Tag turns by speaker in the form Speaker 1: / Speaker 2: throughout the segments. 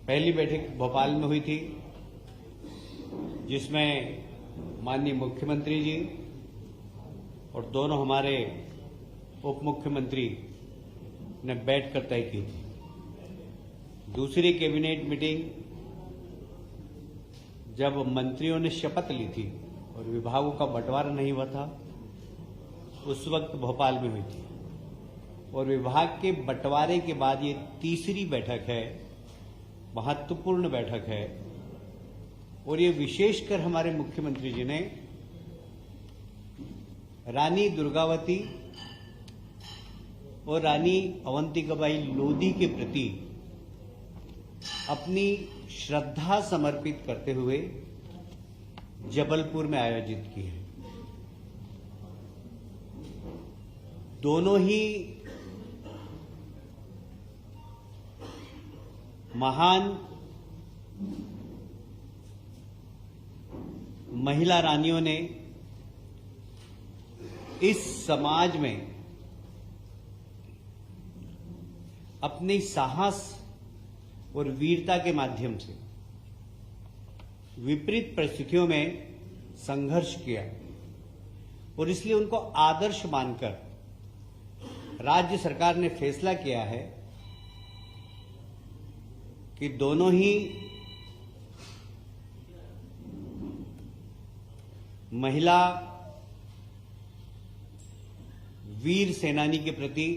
Speaker 1: पहली बैठक भोपाल में हुई थी, जिसमें माननीय मुख्यमंत्री जी और दोनों हमारे उप मुख्यमंत्री ने बैठकर तय की थी। दूसरी कैबिनेट मीटिंग जब मंत्रियों ने शपथ ली थी और विभागों का बंटवारा नहीं हुआ था, उस वक्त भोपाल में हुई थी। और विभाग के बंटवारे के बाद ये तीसरी बैठक है, महत्वपूर्ण बैठक है। और ये विशेषकर हमारे मुख्यमंत्री जी ने रानी दुर्गावती और रानी अवंतिकाबाई लोधी के प्रति अपनी श्रद्धा समर्पित करते हुए जबलपुर में आयोजित की है। दोनों ही महान महिला रानियों ने इस समाज में अपने साहस और वीरता के माध्यम से विपरीत परिस्थितियों में संघर्ष किया और इसलिए उनको आदर्श मानकर राज्य सरकार ने फैसला किया है कि दोनों ही महिला वीर सेनानी के प्रति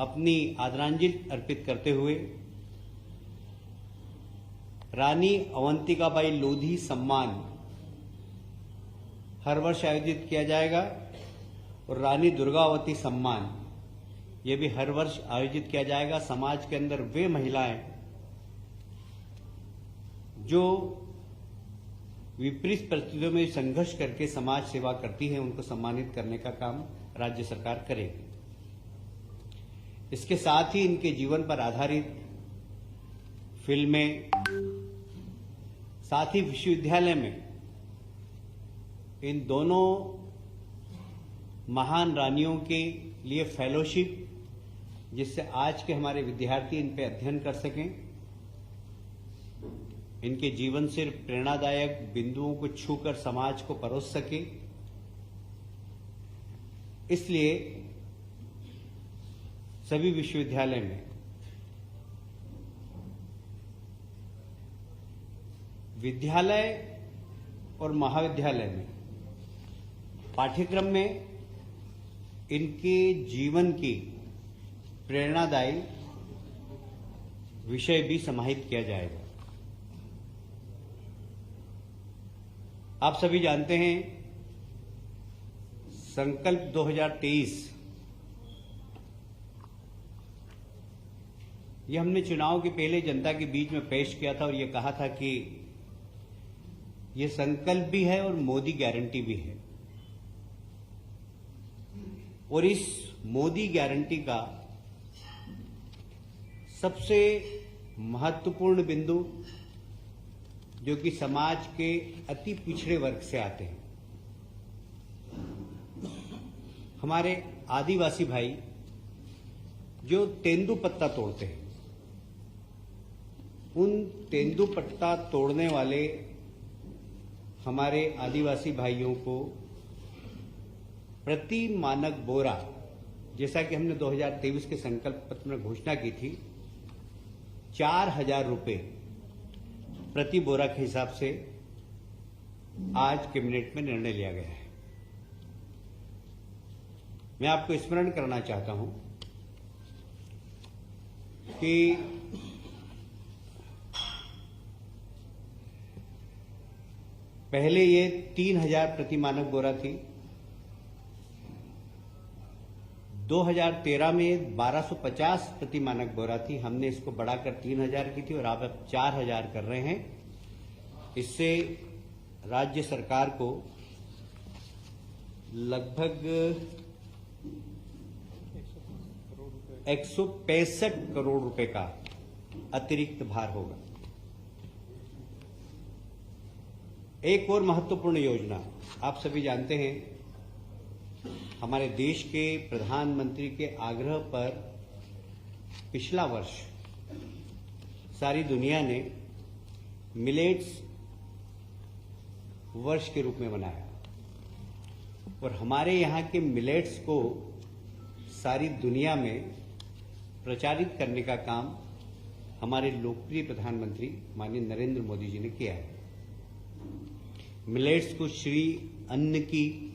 Speaker 1: अपनी आदरांजलि अर्पित करते हुए रानी अवंतिकाबाई लोधी सम्मान हर वर्ष आयोजित किया जाएगा और रानी दुर्गावती सम्मान ये भी हर वर्ष आयोजित किया जाएगा। समाज के अंदर वे महिलाएं जो विपरीत परिस्थितियों में संघर्ष करके समाज सेवा करती हैं, उनको सम्मानित करने का काम राज्य सरकार करेगी। इसके साथ ही इनके जीवन पर आधारित फिल्में, साथ ही विश्वविद्यालय में इन दोनों महान रानियों के लिए फेलोशिप, जिससे आज के हमारे विद्यार्थी इन पे अध्ययन कर सकें, इनके जीवन से प्रेरणादायक बिंदुओं को छूकर समाज को परोस सके। इसलिए सभी विश्वविद्यालय में विद्यालय और महाविद्यालय में पाठ्यक्रम में इनके जीवन की प्रेरणादायी विषय भी समाहित किया जाएगा। आप सभी जानते हैं, संकल्प 2023 ये हमने चुनाव के पहले जनता के बीच में पेश किया था और ये कहा था कि ये संकल्प भी है और मोदी गारंटी भी है। और इस मोदी गारंटी का सबसे महत्वपूर्ण बिंदु, जो कि समाज के अति पिछड़े वर्ग से आते हैं, हमारे आदिवासी भाई जो तेंदुपत्ता तोड़ते हैं, उन तेंदुपत्ता तोड़ने वाले हमारे आदिवासी भाइयों को प्रति मानक बोरा, जैसा कि हमने 2023 के संकल्प पत्र में घोषणा की थी, 4,000 रुपये प्रति बोरा के हिसाब से आज कैबिनेट में निर्णय लिया गया है। मैं आपको स्मरण करना चाहता हूं कि पहले ये 3,000 प्रति मानक बोरा थी, 2013 में 1250 प्रति मानक बोरा थी। हमने इसको बढ़ाकर 3,000 की थी और आप अब 4,000 कर रहे हैं। इससे राज्य सरकार को लगभग 165 करोड़ रुपए का अतिरिक्त भार होगा। एक और महत्वपूर्ण योजना, आप सभी जानते हैं, हमारे देश के प्रधानमंत्री के आग्रह पर पिछला वर्ष सारी दुनिया ने मिलेट्स वर्ष के रूप में मनाया और हमारे यहाँ के मिलेट्स को सारी दुनिया में प्रचारित करने का काम हमारे लोकप्रिय प्रधानमंत्री माननीय नरेंद्र मोदी जी ने किया है। मिलेट्स को श्री अन्न की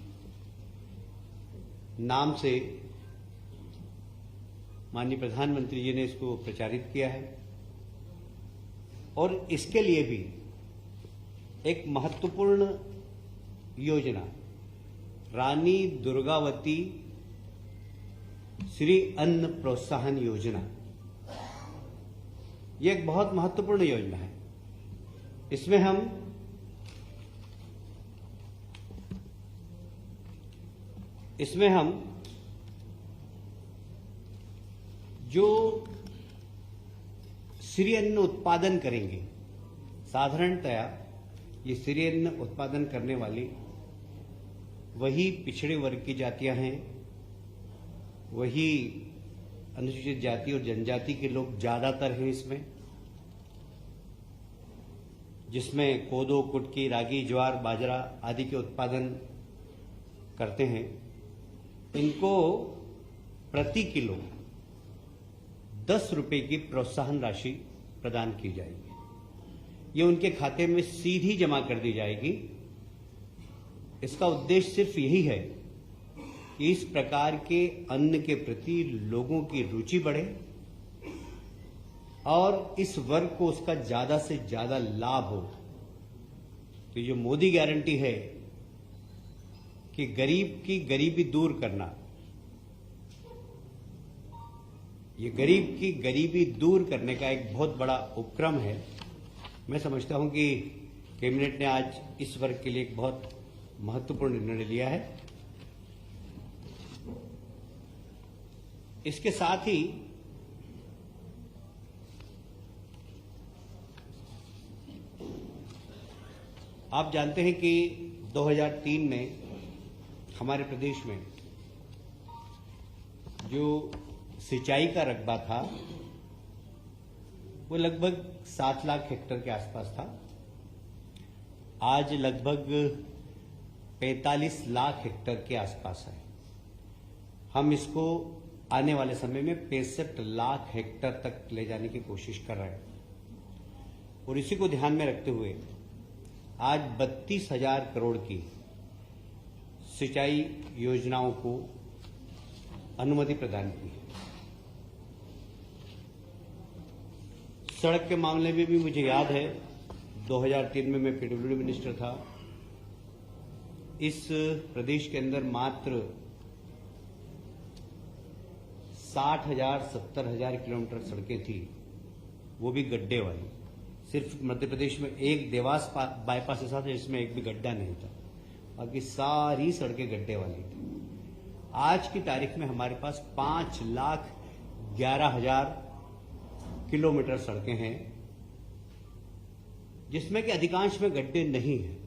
Speaker 1: नाम से माननीय प्रधानमंत्री जी ने इसको प्रचारित किया है और इसके लिए भी एक महत्वपूर्ण योजना रानी दुर्गावती श्री अन्न प्रोत्साहन योजना, यह एक बहुत महत्वपूर्ण योजना है। इसमें हम जो श्री अन्न उत्पादन करेंगे, साधारणतया ये श्री अन्न उत्पादन करने वाली वही पिछड़े वर्ग की जातियां हैं, वही अनुसूचित जाति और जनजाति के लोग ज्यादातर हैं इसमें, जिसमें कोदो, कुटकी, रागी, ज्वार, बाजरा आदि के उत्पादन करते हैं। इनको प्रति किलो 10 रुपए की प्रोत्साहन राशि प्रदान की जाएगी। ये उनके खाते में सीधी जमा कर दी जाएगी। इसका उद्देश्य सिर्फ यही है कि इस प्रकार के अन्न के प्रति लोगों की रुचि बढ़े और इस वर्ग को उसका ज्यादा से ज्यादा लाभ हो। तो जो मोदी गारंटी है कि गरीब की गरीबी दूर करना, ये गरीब की गरीबी दूर करने का एक बहुत बड़ा उपक्रम है। मैं समझता हूं कि कैबिनेट ने आज इस वर्ग के लिए एक बहुत महत्वपूर्ण निर्णय लिया है। इसके साथ ही आप जानते हैं कि 2003 में हमारे प्रदेश में जो सिंचाई का रकबा था वो लगभग 7 लाख हेक्टेयर के आसपास था। आज लगभग 45 लाख हेक्टेयर के आसपास है। हम इसको आने वाले समय में 65 लाख हेक्टेयर तक ले जाने की कोशिश कर रहे हैं और इसी को ध्यान में रखते हुए आज 32,000 करोड़ की सिंचाई योजनाओं को अनुमति प्रदान की है। सड़क के मामले में भी मुझे याद है 2003 में मैं पीडब्ल्यूडी मिनिस्टर था। इस प्रदेश के अंदर मात्र 60,000 70,000 किलोमीटर सड़कें थी, वो भी गड्ढे वाली। सिर्फ मध्य प्रदेश में एक देवास बाईपास ऐसा था जिसमें एक भी गड्ढा नहीं था, बाकी सारी सड़कें गड्ढे वाली थी। आज की तारीख में हमारे पास 5,11,000 किलोमीटर सड़कें हैं, जिसमें कि अधिकांश में गड्ढे नहीं हैं।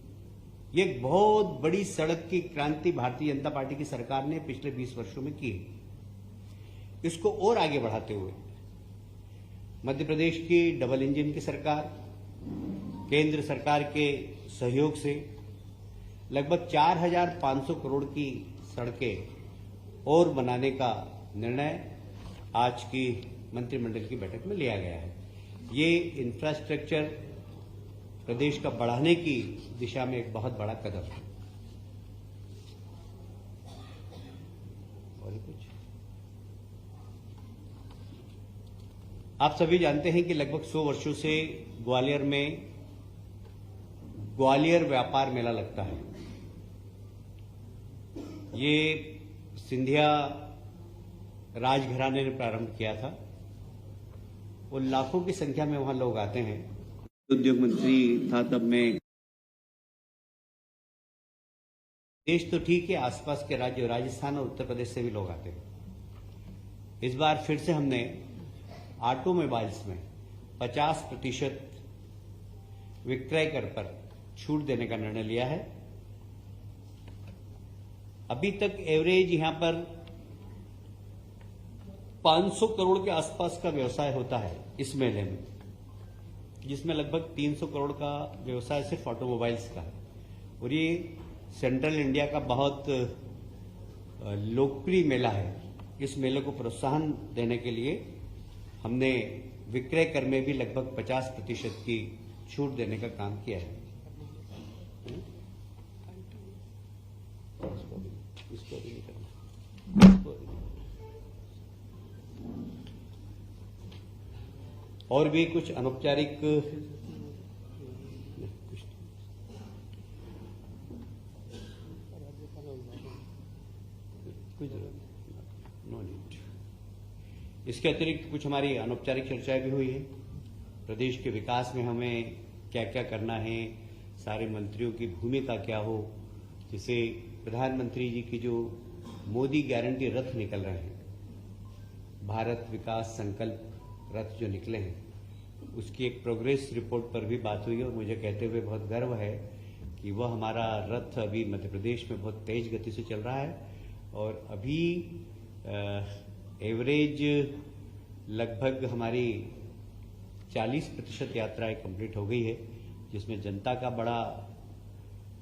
Speaker 1: ये एक बहुत बड़ी सड़क की क्रांति भारतीय जनता पार्टी की सरकार ने पिछले 20 वर्षों में की है। इसको और आगे बढ़ाते हुए मध्य प्रदेश की डबल इंजन की सरकार, केंद्र सरकार के सहयोग से लगभग 4,500 करोड़ की सड़कें और बनाने का निर्णय आज की मंत्रिमंडल की बैठक में लिया गया है। ये इंफ्रास्ट्रक्चर प्रदेश का बढ़ाने की दिशा में एक बहुत बड़ा कदम है। और कुछ आप सभी जानते हैं कि लगभग 100 वर्षों से ग्वालियर में ग्वालियर व्यापार मेला लगता है। ये सिंधिया राजघराने ने प्रारंभ किया था और लाखों की संख्या में वहां लोग आते हैं। उद्योग मंत्री था तब मैं, देश तो ठीक है, आसपास के राज्य राजस्थान और उत्तर प्रदेश से भी लोग आते हैं। इस बार फिर से हमने ऑटोमोबाइल्स में 50% विक्रय कर पर छूट देने का निर्णय लिया है। अभी तक एवरेज यहां पर 500 करोड़ के आसपास का व्यवसाय होता है इस मेले में, जिसमें लगभग 300 करोड़ का व्यवसाय सिर्फ ऑटोमोबाइल्स का है। और ये सेंट्रल इंडिया का बहुत लोकप्रिय मेला है। इस मेले को प्रोत्साहन देने के लिए हमने विक्रय कर में भी लगभग 50% की छूट देने का काम किया है। इसको भी नहीं करना। और भी कुछ अनौपचारिक नो नीड। इसके अतिरिक्त कुछ हमारी अनौपचारिक चर्चाएं भी हुई है। प्रदेश के विकास में हमें क्या क्या करना है, सारे मंत्रियों की भूमिका क्या हो, जिसे प्रधानमंत्री जी की जो मोदी गारंटी रथ निकल रहे हैं, भारत विकास संकल्प रथ जो निकले हैं, उसकी एक प्रोग्रेस रिपोर्ट पर भी बात हुई। और मुझे कहते हुए बहुत गर्व है कि वह हमारा रथ अभी मध्य प्रदेश में बहुत तेज गति से चल रहा है। और अभी एवरेज लगभग हमारी 40% यात्राएं कंप्लीट हो गई है, जिसमें जनता का बड़ा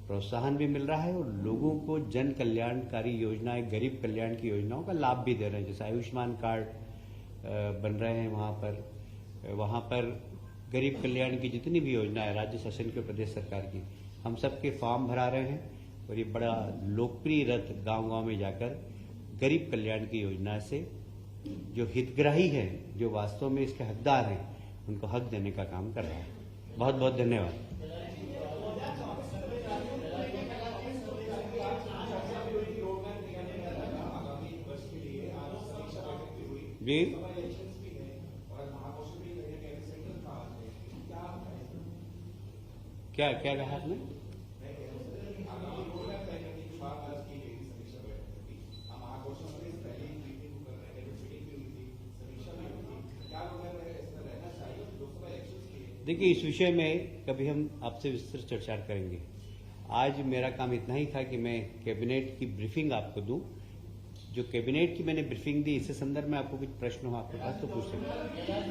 Speaker 1: प्रोत्साहन भी मिल रहा है और लोगों को जन कल्याणकारी योजनाएं, गरीब कल्याण की योजनाओं का लाभ भी दे रहे हैं। जैसे आयुष्मान कार्ड बन रहे हैं वहां पर गरीब कल्याण की जितनी भी योजना है राज्य शासन की, प्रदेश सरकार की, हम सबके फॉर्म भरा रहे हैं। और ये बड़ा लोकप्रिय रथ गांव-गांव में जाकर गरीब कल्याण की योजना से जो हितग्राही हैं, जो वास्तव में इसके हकदार हैं, उनको हक देने का काम कर रहा है। बहुत बहुत धन्यवाद। जी, क्या क्या कहा आपने? देखिए, इस विषय में कभी हम आपसे विस्तृत चर्चा करेंगे। आज मेरा काम इतना ही था कि मैं कैबिनेट की ब्रीफिंग आपको दूं। जो कैबिनेट की मैंने ब्रीफिंग दी, इससे संदर्भ में आपको कुछ प्रश्न हो आपके पास तो पूछ सकते हैं।